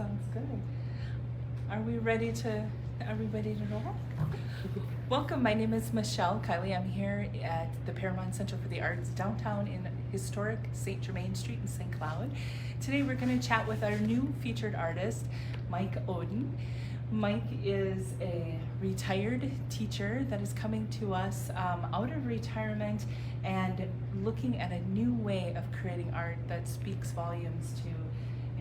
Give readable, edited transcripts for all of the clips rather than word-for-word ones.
sounds good. Are we ready to roll? Welcome, my name is Michelle Kiley. I'm here at the Paramount Center for the Arts downtown in historic St. Germain Street in St. Cloud. Today we're going to chat with our new featured artist, Mike Odden. Mike is a retired teacher that is coming to us out of retirement and looking at a new way of creating art that speaks volumes to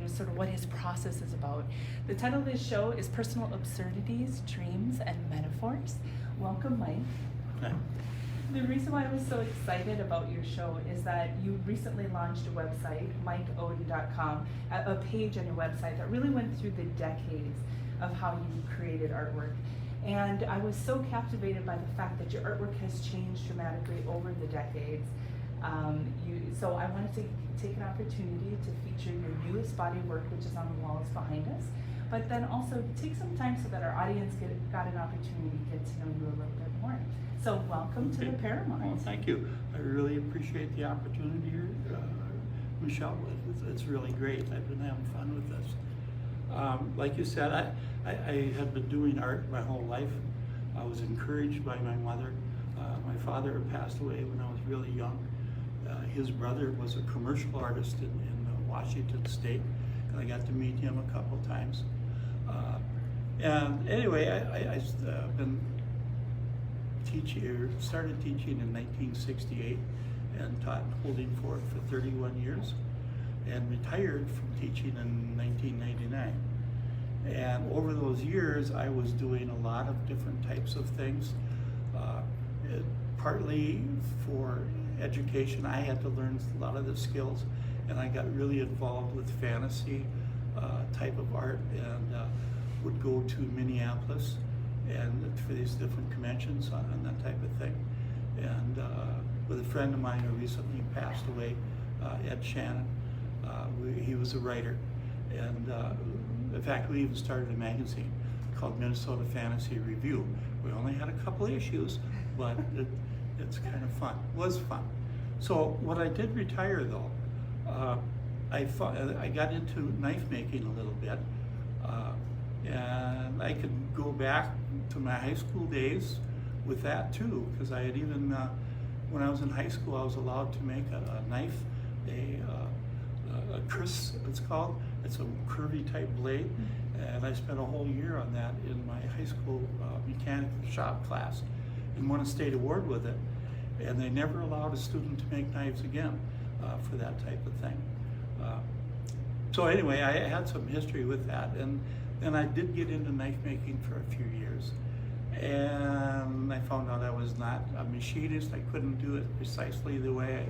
sort of what his process is about. The title of his show is Personal Absurdities, Dreams, and Metaphors. Welcome, Mike. Hi. The reason why I was so excited about your show is that you recently launched a website, mikeodden.com, a page on your website that really went through the decades of how you created artwork. And I was so captivated by the fact that your artwork has changed dramatically over the decades. So I wanted to take an opportunity to feature your newest body of work, which is on the walls behind us, but then also take some time so that our audience got an opportunity to get to know you a little bit more. So welcome to the Paramount. Well, thank you. I really appreciate the opportunity here, Michelle. It's really great. I've been having fun with this. Like you said, I had been doing art my whole life. I was encouraged by my mother. My father had passed away when I was really young. His brother was a commercial artist in Washington State, and I got to meet him a couple times. And anyway, I've been started teaching in 1968 and taught holding forth for 31 years and retired from teaching in 1999. And over those years, I was doing a lot of different types of things. Partly for education, I had to learn a lot of the skills, and I got really involved with fantasy type of art, and would go to Minneapolis and for these different conventions on that type of thing. And with a friend of mine who recently passed away, Ed Shannon, he was a writer, and in fact we even started a magazine called Minnesota Fantasy Review. We only had a couple issues, but it's kind of fun. It was fun. So when I did retire, though, I got into knife making a little bit, and I could go back to my high school days with that too, because I had even when I was in high school, I was allowed to make a knife, a kris, it's called. It's a curvy type blade, and I spent a whole year on that in my high school mechanical shop class, and won a state award with it. And they never allowed a student to make knives again for that type of thing. So anyway, I had some history with that, and then I did get into knife making for a few years. And I found out I was not a machinist. I couldn't do it precisely the way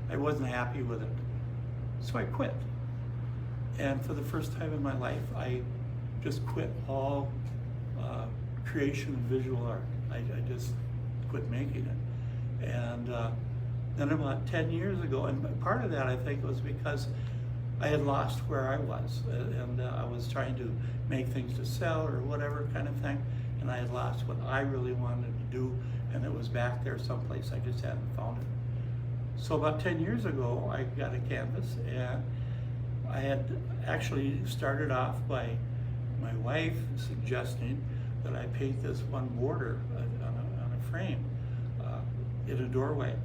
I wasn't happy with it. So I quit. And for the first time in my life, I just quit all creation of visual art. I just quit making it. And then about 10 years ago, and part of that I think was because I had lost where I was, and I was trying to make things to sell or whatever kind of thing, and I had lost what I really wanted to do, and it was back there someplace. I just hadn't found it. So about 10 years ago, I got a canvas, and I had actually started off by my wife suggesting that I paint this one border on a frame in a doorway.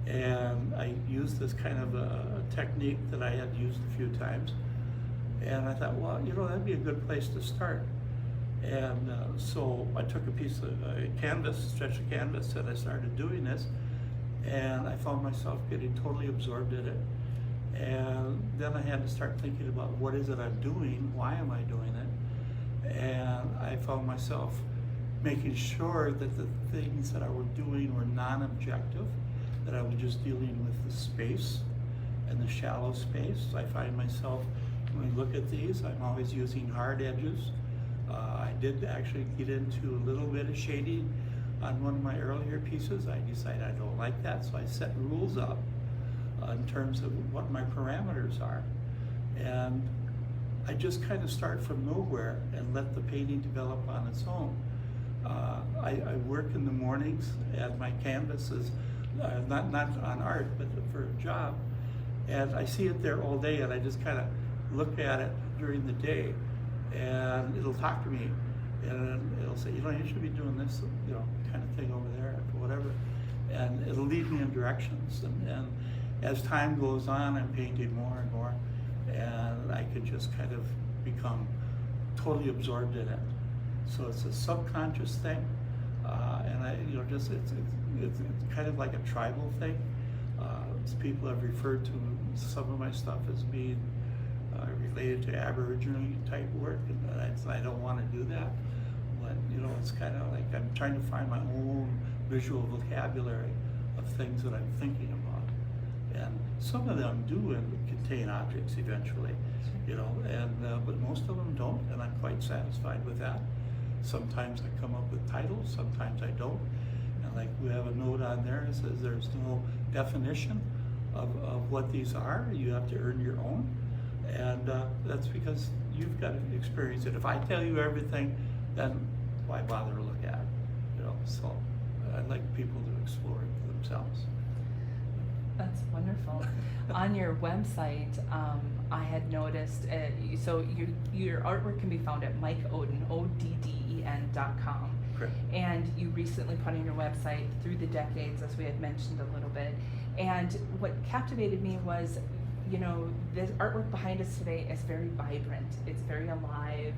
And I used this kind of a technique that I had used a few times. And I thought, well, that'd be a good place to start. And so I took a piece of canvas, stretch of canvas, and I started doing this. And I found myself getting totally absorbed in it. And then I had to start thinking about what is it I'm doing, why am I doing it? And I found myself making sure that the things that I was doing were non-objective, that I was just dealing with the space and the shallow space. I find myself, when I look at these, I'm always using hard edges. I did actually get into a little bit of shading on one of my earlier pieces. I decided I don't like that, so I set rules up in terms of what my parameters are. And I just kind of start from nowhere and let the painting develop on its own. I work in the mornings at my canvases, not on art, but for a job. And I see it there all day, and I just kind of look at it during the day, and it'll talk to me, and it'll say, you know, you should be doing this, you know, kind of thing over there, or whatever, and it'll lead me in directions. And as time goes on, I'm painting more and more, and I can just kind of become totally absorbed in it. So it's a subconscious thing, and I, you know, just it's kind of like a tribal thing. People have referred to some of my stuff as being related to Aboriginal type work, and I don't want to do that. But you know, it's kind of like I'm trying to find my own visual vocabulary of things that I'm thinking about, and some of them do contain objects eventually, you know, and but most of them don't, and I'm quite satisfied with that. Sometimes I come up with titles, sometimes I don't. And like we have a note on there that says there's no definition of what these are. You have to earn your own. And that's because you've got to experience it. If I tell you everything, then why bother to look at it? You know, so I'd like people to explore it for themselves. That's wonderful. On your website, I had noticed, so your artwork can be found at MikeOdden, ODDEN.com. Correct. And you recently put on your website Through the Decades, as we had mentioned a little bit. And what captivated me was, you know, the artwork behind us today is very vibrant. It's very alive.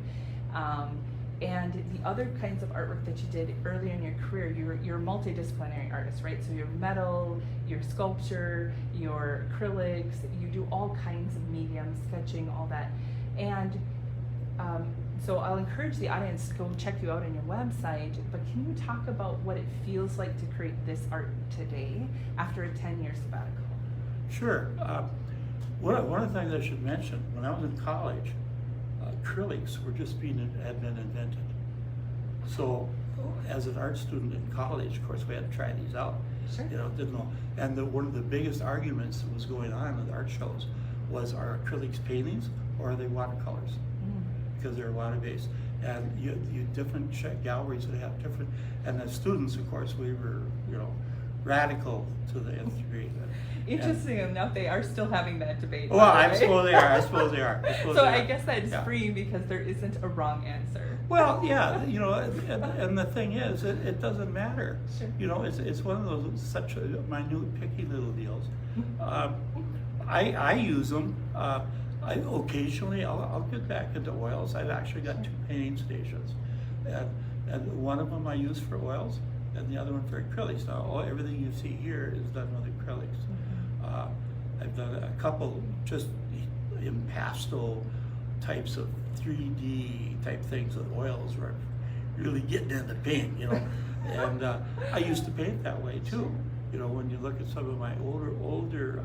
And the other kinds of artwork that you did earlier in your career, you're a multidisciplinary artist, right? So your metal, your sculpture, your acrylics, you do all kinds of mediums, sketching, all that. And so I'll encourage the audience to go check you out on your website, but can you talk about what it feels like to create this art today after a 10-year sabbatical? Sure. One of the things I should mention, when I was in college, acrylics were just had been invented. So as an art student in college, of course, we had to try these out. Sure. You know, didn't know. And one of the biggest arguments that was going on with art shows was, are acrylics paintings or are they watercolors? Because they're water-based. And you different galleries that have different, and as students, of course, we were, you know, radical to the nth degree. Interesting enough, they are still having that debate. Well, I suppose they are. So I guess that's free because there isn't a wrong answer. Well, yeah, you know, and the thing is, it doesn't matter. Sure. You know, it's one of those such minute, picky little deals. I use them. Occasionally, I'll get back into oils. I've actually got 2 painting stations, and one of them I use for oils, and the other one for acrylics. Now, everything you see here is done with acrylics. I've done a couple just in pastel types of 3D type things with oils where I'm really getting into paint, you know. And I used to paint that way too. You know, when you look at some of my older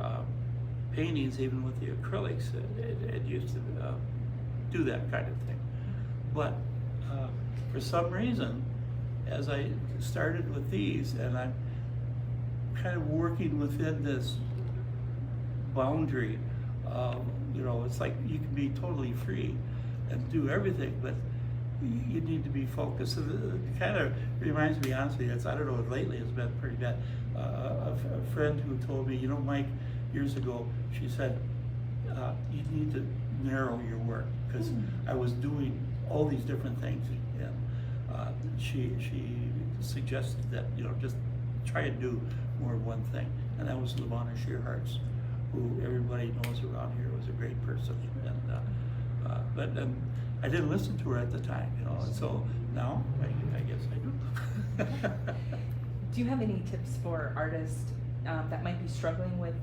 paintings, even with the acrylics, it used to do that kind of thing. But for some reason, as I started with these, and I'm kind of working within this boundary, you know, it's like you can be totally free and do everything, but you need to be focused. So it kind of reminds me, honestly, I don't know, lately it's been pretty bad. A friend who told me, you know, Mike, years ago, she said, you need to narrow your work, because I was doing all these different things, and she suggested that, you know, just try and do more of one thing, and that was Lavonna Shearhartz, who everybody knows around here was a great person, and but I didn't listen to her at the time, you know, and so now I guess I do. Do you have any tips for artists that might be struggling with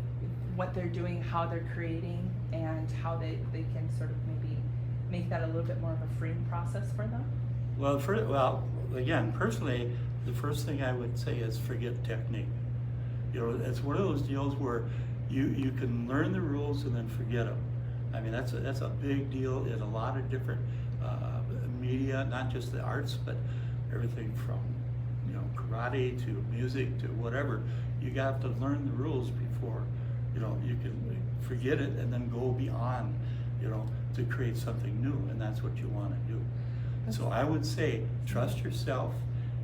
what they're doing, how they're creating, and how they can sort of maybe make that a little bit more of a freeing process for them? Well, again, personally, the first thing I would say is forget technique. You know, it's one of those deals where you can learn the rules and then forget them. I mean, that's a big deal in a lot of different media, not just the arts, but everything from, you know, karate to music to whatever. You got to learn the rules before, you know, you can forget it and then go beyond, you know, to create something new, and that's what you want to do. So I would say, trust yourself,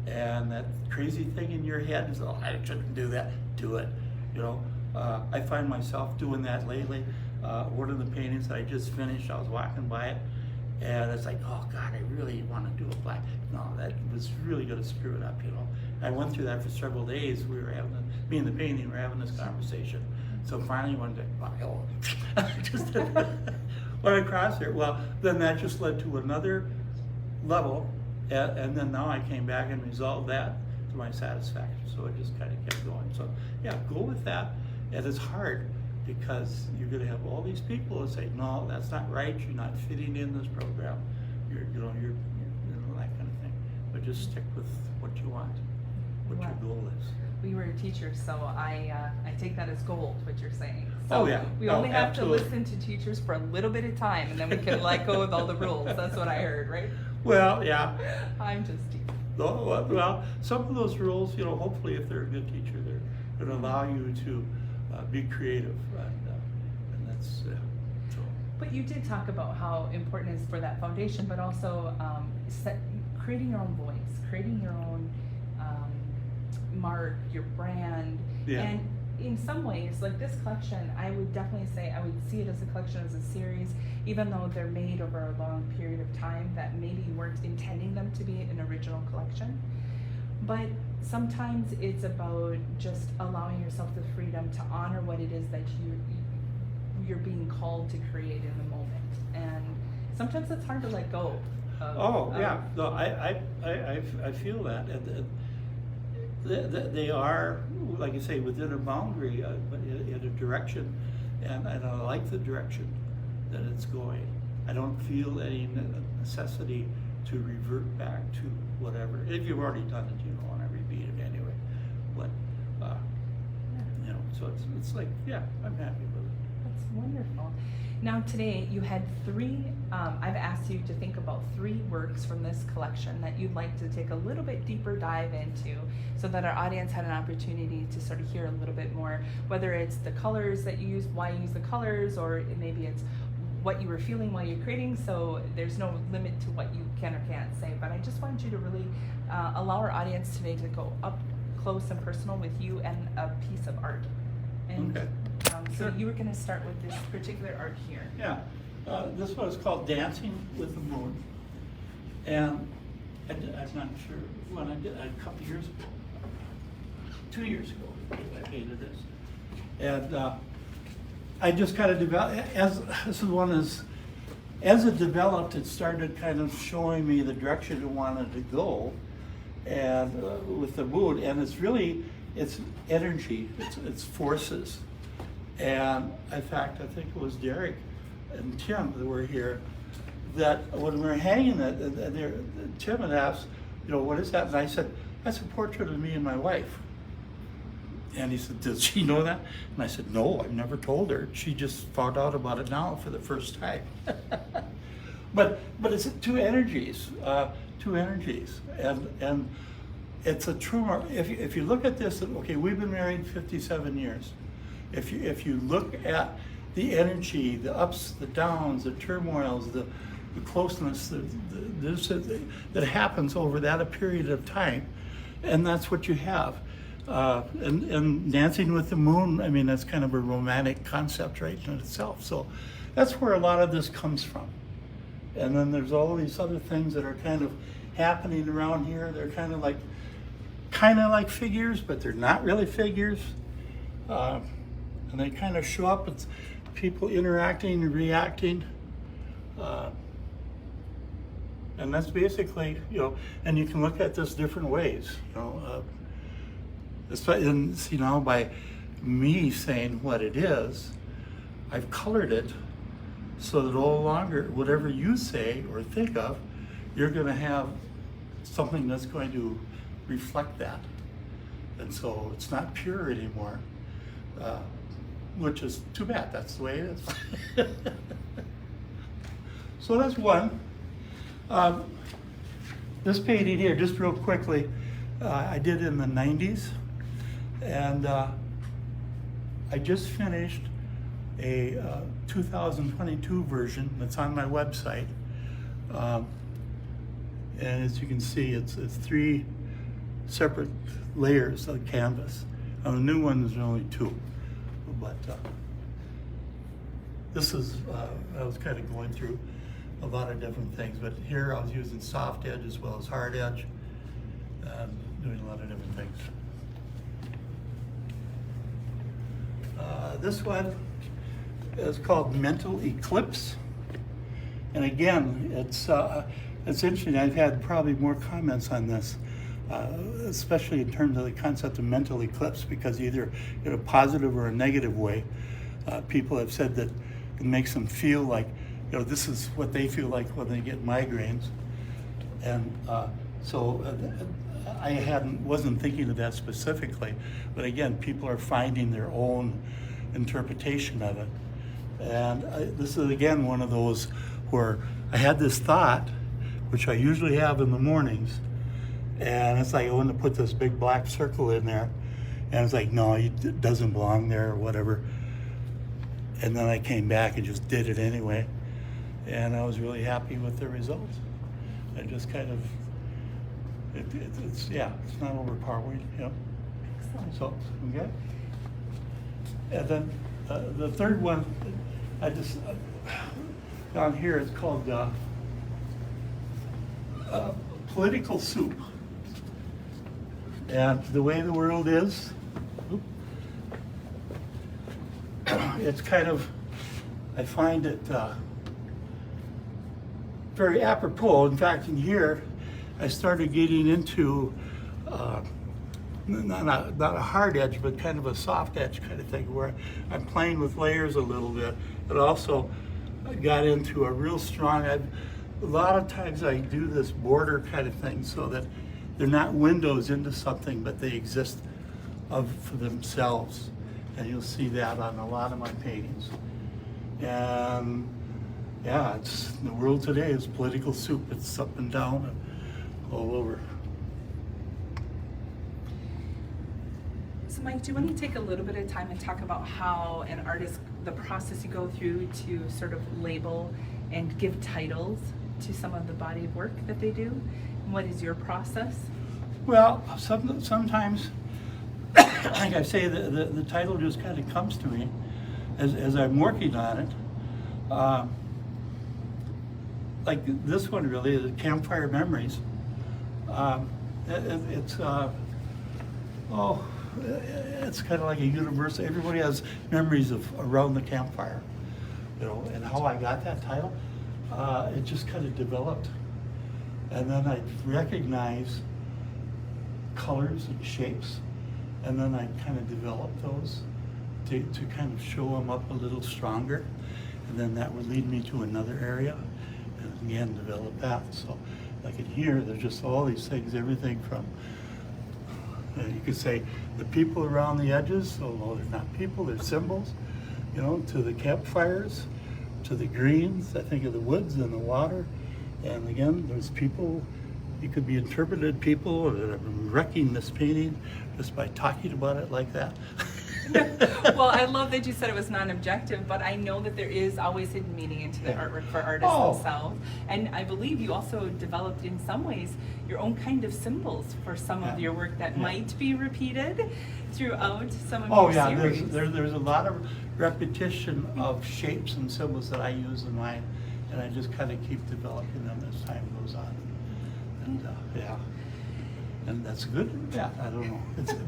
and that crazy thing in your head is, oh, I shouldn't do that, do it. You know, I find myself doing that lately. one of the paintings that I just finished, I was walking by it, and it's like, oh God, I really want to do a black. No, that was really going to screw it up, you know. I went through that for several days. We were having, me and the painting were having this conversation. So finally one day, oh, just went across there. Well, then that just led to another level, and then now I came back and resolved that to my satisfaction. So it just kind of kept going. So yeah, go with that. And it's hard because you're going to have all these people that say, no, that's not right. You're not fitting in this program. You're that kind of thing. But just stick with what you want, what your goal is. We were teachers, so I take that as gold, what you're saying. So oh, yeah. we only have to listen to teachers for a little bit of time, and then we can let go of all the rules. That's what I heard, right? Well, yeah. I'm just teaching. Well, some of those rules, you know, hopefully if they're a good teacher, they're going to allow you to be creative, and that's so. But you did talk about how important it is for that foundation, but also creating your own voice, creating your own mark, your brand. Yeah. And in some ways, like this collection, I would definitely say I would see it as a collection, as a series, even though they're made over a long period of time that maybe you weren't intending them to be an original collection. But sometimes it's about just allowing yourself the freedom to honor what it is that you're being called to create in the moment. And sometimes it's hard to let go of, yeah. No, I feel that. And they are, like you say, within a boundary, but in a direction. And I like the direction that it's going. I don't feel any necessity to revert back to whatever. If you've already done it, you don't want to repeat it anyway. But you know, so it's like, yeah, I'm happy with it. That's wonderful. Now today you had three, I've asked you to think about 3 works from this collection that you'd like to take a little bit deeper dive into so that our audience had an opportunity to sort of hear a little bit more, whether it's the colors that you used, why you use the colors, or maybe it's what you were feeling while you're creating, so there's no limit to what you can or can't say. But I just want you to really allow our audience today to go up close and personal with you and a piece of art. And okay. So you were going to start with this particular art here. Yeah, this one is called Dancing with the Moon. And I'm not sure when I did it, a couple years ago, 2 years ago, I painted this. And I just kind of developed, as it developed, it started kind of showing me the direction it wanted to go, and with the mood, and it's energy, it's forces. And in fact, I think it was Derek and Tim that were here, that when we were hanging it, Tim had asked, you know, what is that? And I said, that's a portrait of me and my wife. And he said, does she know that? And I said, no, I've never told her. She just found out about it now for the first time. but it's two energies, and it's a true. If you look at this, okay, we've been married 57 years. If you look at the energy, the ups, the downs, the turmoils, the closeness, that happens over that period of time, and that's what you have. And Dancing with the Moon, I mean, that's kind of a romantic concept right in itself. So that's where a lot of this comes from. And then there's all these other things that are kind of happening around here. They're kind of like figures, but they're not really figures. And they kind of show up as people interacting and reacting. And that's basically, you know, and you can look at this different ways, you know. And, you know, by me saying what it is, I've colored it so that no longer, whatever you say or think of, you're going to have something that's going to reflect that. And so it's not pure anymore, which is too bad. That's the way it is. So that's one. This painting here, just real quickly, I did in the 90s. And I just finished a 2022 version that's on my website. And as you can see, it's 3 separate layers of canvas. On the new one, there's only 2. But this is, I was kind of going through a lot of different things, but here I was using soft edge as well as hard edge, doing a lot of different things. This one is called Mental Eclipse. And again, it's interesting. I've had probably more comments on this, especially in terms of the concept of mental eclipse, because either in a positive or a negative way, people have said that it makes them feel like, this is what they feel like when they get migraines. And so I wasn't thinking of that specifically, but again, people are finding their own interpretation of it. And this is again one of those where I had this thought, which I usually have in the mornings, and it's like I want to put this big black circle in there, and it's like, no, it doesn't belong there or whatever. And then I came back and just did it anyway, and I was really happy with the results. I just kind of, it's not overpowering, Excellent. So, okay. And then the third one, I just, down here, it's called political soup. And the way the world is, it's kind of, I find it very apropos. In fact, in here, I started getting into not a hard edge, but kind of a soft edge kind of thing, where I'm playing with layers a little bit, but also I got into a real strong, a lot of times I do this border kind of thing so that they're not windows into something, but they exist for themselves. And you'll see that on a lot of my paintings. And yeah, the world today is political soup. It's up and down and all over. So Mike, do you want to take a little bit of time and talk about how an artist, the process you go through to sort of label and give titles to some of the body of work that they do? And what is your process? Well, sometimes, like I say, the title just kind of comes to me as I'm working on it. Like this one really, the Campfire Memories. It's kind of like a universal. Everybody has memories of around the campfire, and how I got that title, it just kind of developed. And then I recognize colors and shapes, and then I kind of developed those to kind of show them up a little stronger, and then that would lead me to another area, and again develop that. So like in here, there's just all these things, everything from, you could say the people around the edges, although they're not people, they're symbols, to the campfires, to the greens. I think of the woods and the water. And again, there's people, you could be interpreted people that have been wrecking this painting just by talking about it like that. Well, I love that you said it was non-objective, but I know that there is always hidden meaning into the artwork for artists themselves. And I believe you also developed, in some ways, your own kind of symbols for some of your work that might be repeated throughout some of your series. There's a lot of repetition of shapes and symbols that I use in mine, and I just kind of keep developing them as time goes on. And and that's good. Yeah, I don't know.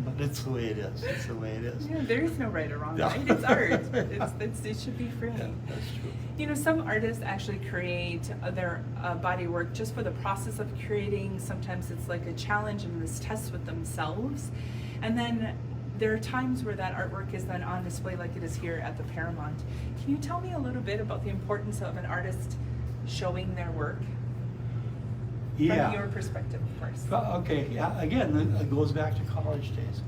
But it's the way it is. It's the way it is. Yeah, there is no right or wrong, right? It's art. It should be free. Yeah, that's true. Some artists actually create their body work just for the process of creating. Sometimes it's like a challenge and this test with themselves. And then there are times where that artwork is then on display like it is here at the Paramount. Can you tell me a little bit about the importance of an artist showing their work? From your perspective, of course. Okay, yeah, again, it goes back to college days.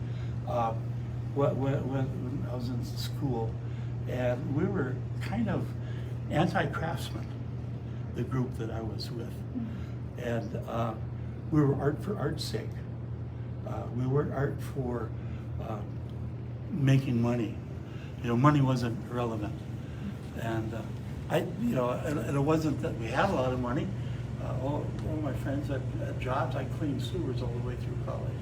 When I was in school, and we were kind of anti-craftsmen, the group that I was with. And we were art for art's sake. We weren't art for making money. Money wasn't relevant. And and it wasn't that we had a lot of money. All my friends had jobs. I cleaned sewers all the way through college,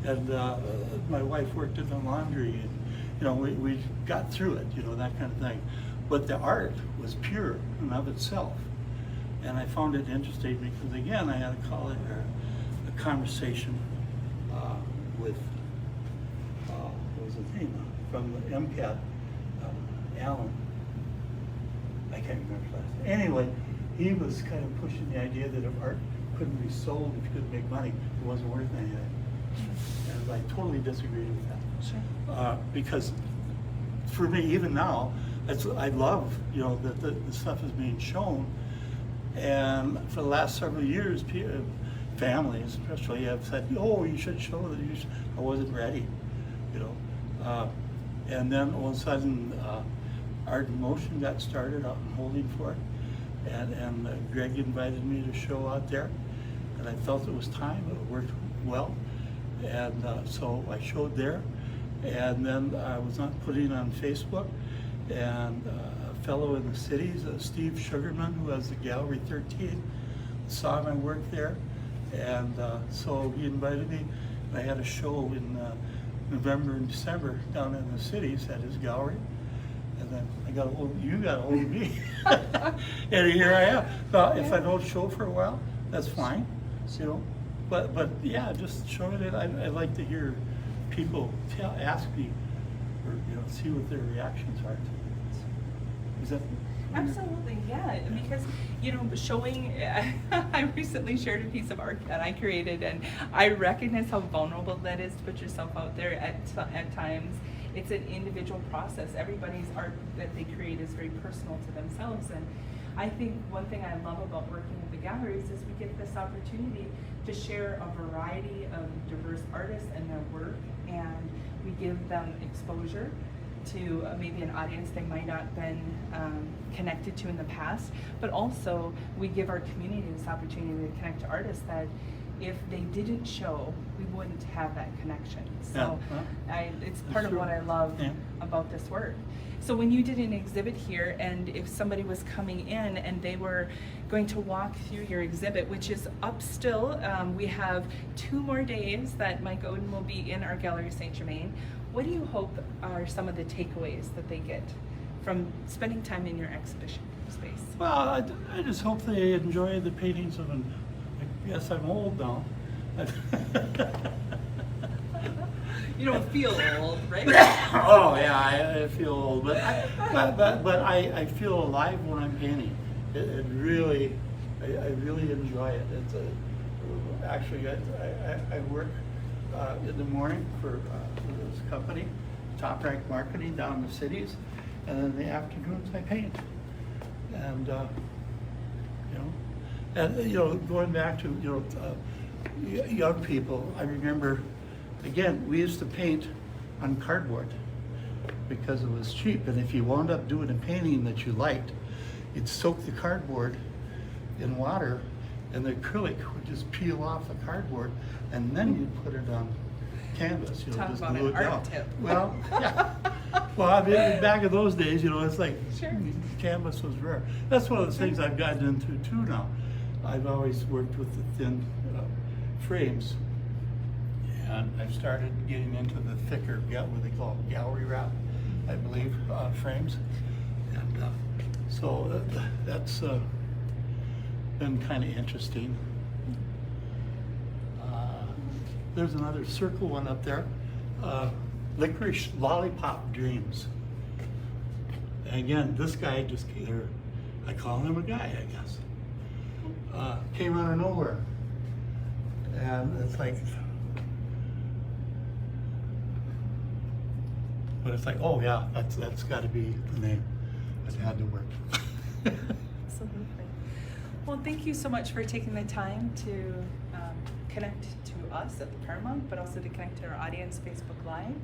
and my wife worked in the laundry, we got through it, that kind of thing. But the art was pure in of itself. And I found it interesting because, again, I had a conversation with, what was his name, from the MCAT, Alan. I can't remember his last name. Anyway, he was kind of pushing the idea that if art couldn't be sold, if you couldn't make money, it wasn't worth anything. And I totally disagree with that. Sure. Because for me, even now, I love, that the stuff is being shown. And for the last several years, families especially have said, "Oh, you should show that." I wasn't ready, and then all of a sudden, Art in Motion got started out in Holdingford, and Greg invited me to show out there, and I felt it was time. It worked well, and so I showed there, and then I was not putting on Facebook, and a fellow in the cities, Steve Sugarman, who has the Gallery 13, saw my work there, and so he invited me. I had a show in November and December down in the cities at his gallery, and then you got a hold of me, and here I am. Now, if I don't show for a while, that's fine, but yeah, just showing it. I like to hear people ask me, or see what their reactions are to it. Is that? Absolutely, yeah. Because showing. I recently shared a piece of art that I created, and I recognize how vulnerable that is to put yourself out there at times. It's an individual process. Everybody's art that they create is very personal to themselves, and I think one thing I love about working with the galleries is we get this opportunity to share a variety of diverse artists and their work, and we give them exposure to maybe an audience they might not have been connected to in the past, but also we give our community this opportunity to connect to artists that if they didn't show, we wouldn't have that connection. So it's part of what I love about this work. So when you did an exhibit here, and if somebody was coming in and they were going to walk through your exhibit, which is up still, we have 2 more days that Mike Odden will be in our Gallery St. Germain. What do you hope are some of the takeaways that they get from spending time in your exhibition space? Well, I just hope they enjoy the paintings of I guess I'm old now. You don't feel old, right? Oh yeah, I feel old, but I feel alive when I'm painting. It really, I really enjoy it. It's actually I work in the morning for this company, Top Rank Marketing down in the cities, and then in the afternoons I paint. And going back to young people, I remember, again, we used to paint on cardboard because it was cheap, and if you wound up doing a painting that you liked, you'd soak the cardboard in water, and the acrylic would just peel off the cardboard, and then you'd put it on canvas. Talk just about glue an it art down. tip. Well, yeah. Well, I mean, back in those days, it's like Sure. canvas was rare. That's one of the things I've gotten into too now. I've always worked with the thin frames, and I've started getting into the thicker, what they call gallery wrap, I believe, frames, and so that's been kind of interesting. There's another circle one up there, Licorice Lollipop Dreams. And again, this guy I call him a guy, I guess. Came out of nowhere, and it's like, but it's like, oh yeah, that's got to be the name. It had to work. Absolutely. Well, thank you so much for taking the time to connect to us at the Paramount, but also to connect to our audience Facebook Live.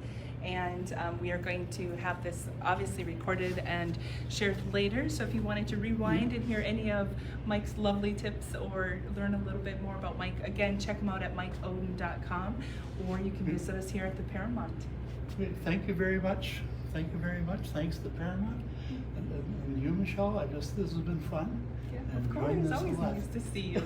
And we are going to have this obviously recorded and shared later. So if you wanted to rewind and hear any of Mike's lovely tips or learn a little bit more about Mike, again, check him out at mikeodden.com, or you can visit us here at the Paramount. Thank you very much. Thank you very much. Thanks to Paramount and you, Michelle. This has been fun. Yeah, I'm of enjoying course. this a Always lot. nice to see you.